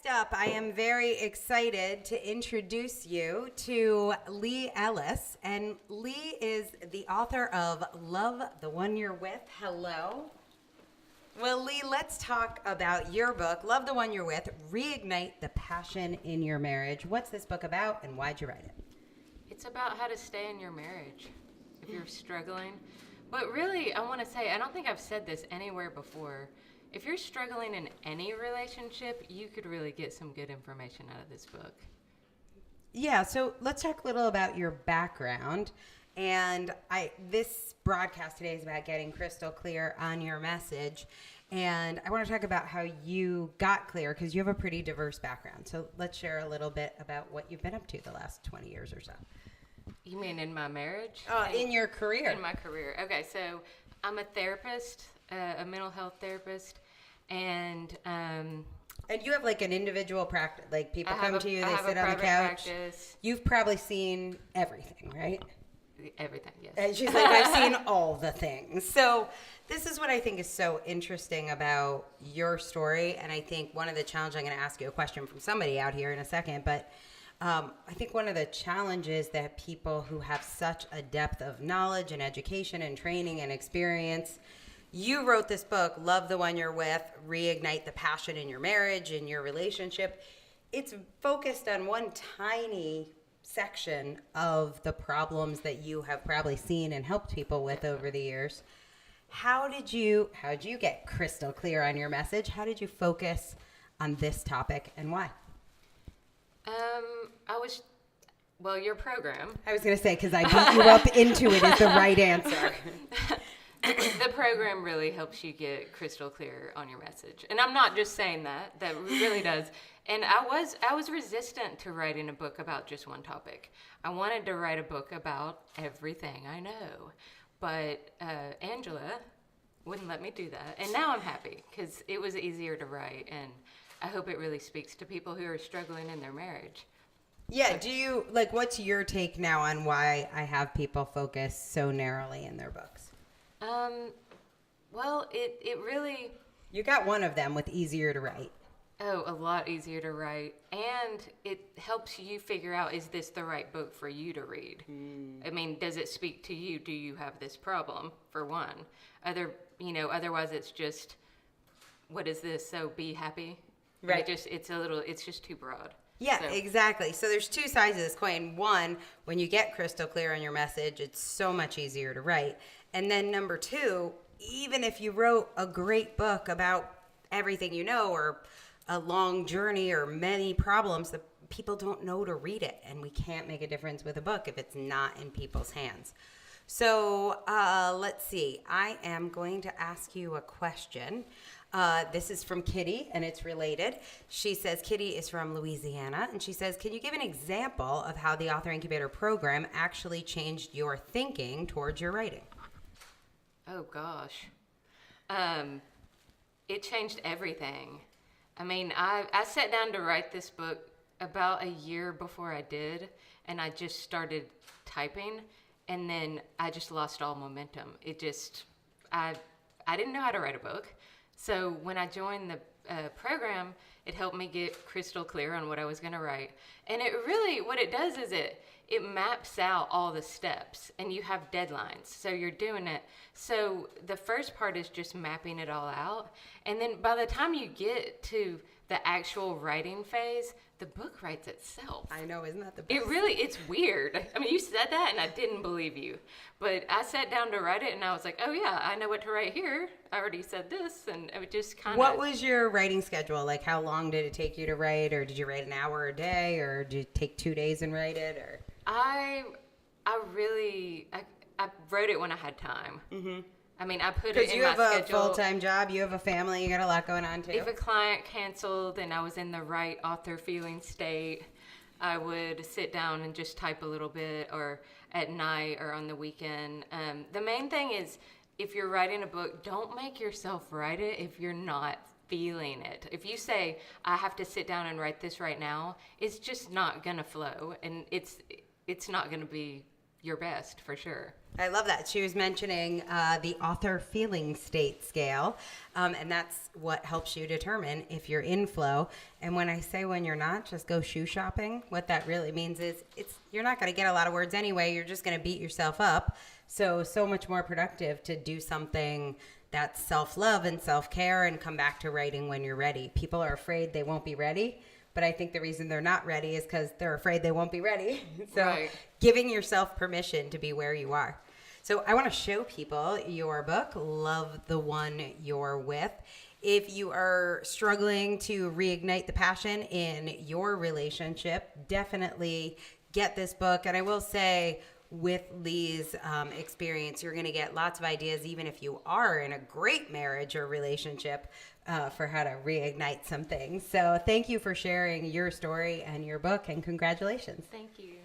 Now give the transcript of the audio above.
Next up, I am very excited to introduce you to Lee Ellis. And Lee is the author of Love the One You're With. Hello. Well, Lee, let's talk about your book, Love the One You're With, Reignite the Passion in Your Marriage. What's this book about and why'd you write it? It's about how to stay in your marriage if you're struggling. But really, I want to say, I don't think I've said this anywhere before. If you're struggling in any relationship, you could really get some good information out of this book. Yeah, so let's talk a little about your background. And this broadcast today is about getting crystal clear on your message. And I want to talk about how you got clear because you have a pretty diverse background. So let's share a little bit about what you've been up to the last 20 years or so. You mean in my marriage? In your career. In my career. Okay, so I'm a therapist, a mental health therapist. And you have like an individual practice, like people come to you, they sit on the couch. Practice. You've probably seen everything, right? Everything, yes. And she's like, I've seen all the things. So this is what I think is so interesting about your story. And I think one of the challenges, I'm going to ask you a question from somebody out here in a second, but I think one of the challenges that people who have such a depth of knowledge and education and training and experience, you wrote this book, Love the One You're With, Reignite the Passion in Your Marriage, in your relationship. It's focused on one tiny section of the problems that you have probably seen and helped people with over the years. How did you get crystal clear on your message? How did you focus on this topic and why? Your program. I was going to say, because I beat you up into it is the right answer. The program really helps you get crystal clear on your message. And I'm not just saying that really does. And I was resistant to writing a book about just one topic. I wanted to write a book about everything I know. But Angela wouldn't let me do that. And now I'm happy because it was easier to write. And I hope it really speaks to people who are struggling in their marriage. Yeah, what's your take now on why I have people focus so narrowly in their books? It really... You got one of them with easier to write. Oh, a lot easier to write. And it helps you figure out, is this the right book for you to read? I mean, does it speak to you? Do you have this problem, for one? Otherwise it's just, what is this? So be happy. Right. It's just too broad. Yeah, exactly. So there's two sides of this coin. One, when you get crystal clear on your message, it's so much easier to write. And then number two, even if you wrote a great book about everything you know or a long journey or many problems, the people don't know to read it. And we can't make a difference with a book if it's not in people's hands. So let's see. I am going to ask you a question. This is from Kitty, and it's related. She says, Kitty is from Louisiana, and she says, can you give an example of how the Author Incubator program actually changed your thinking towards your writing? Oh, gosh. It changed everything. I mean, I sat down to write this book about a year before I did, and I just started typing, and then I just lost all momentum. I didn't know how to write a book. So when I joined the program, it helped me get crystal clear on what I was going to write. And it really, what it does is it maps out all the steps, and you have deadlines. So you're doing it. So the first part is just mapping it all out. And then by the time you get to the actual writing phase, the book writes itself. I know, isn't that the best? It's weird. I mean, you said that and I didn't believe you. But I sat down to write it and I was like, oh yeah, I know what to write here. I already said this, and it just kind of... What was your writing schedule? Like, how long did it take you to write? Or did you write an hour a day? Or did you take 2 days and write it? Or I wrote it when I had time. Mm-hmm. I mean, I put it in my schedule. Because you have a full-time job, you have a family, you got a lot going on too. If a client canceled and I was in the right author feeling state, I would sit down and just type a little bit, or at night or on the weekend. The main thing is, if you're writing a book, don't make yourself write it if you're not feeling it. If you say, I have to sit down and write this right now, it's just not going to flow, and it's not going to be your best for sure. I love that. She was mentioning the author feeling state scale, and that's what helps you determine if you're in flow. And when I say when you're not, just go shoe shopping. What that really means is you're not going to get a lot of words anyway. You're just going to beat yourself up. So much more productive to do something that's self-love and self-care and come back to writing when you're ready. People are afraid they won't be ready. But I think the reason they're not ready is because they're afraid they won't be ready. So Right. Giving yourself permission to be where you are. So I want to show people your book, Love the One You're With. If you are struggling to reignite the passion in your relationship, definitely get this book. And I will say, with Lee's experience, you're going to get lots of ideas, even if you are in a great marriage or relationship, for how to reignite some things. So thank you for sharing your story and your book, and congratulations. Thank you.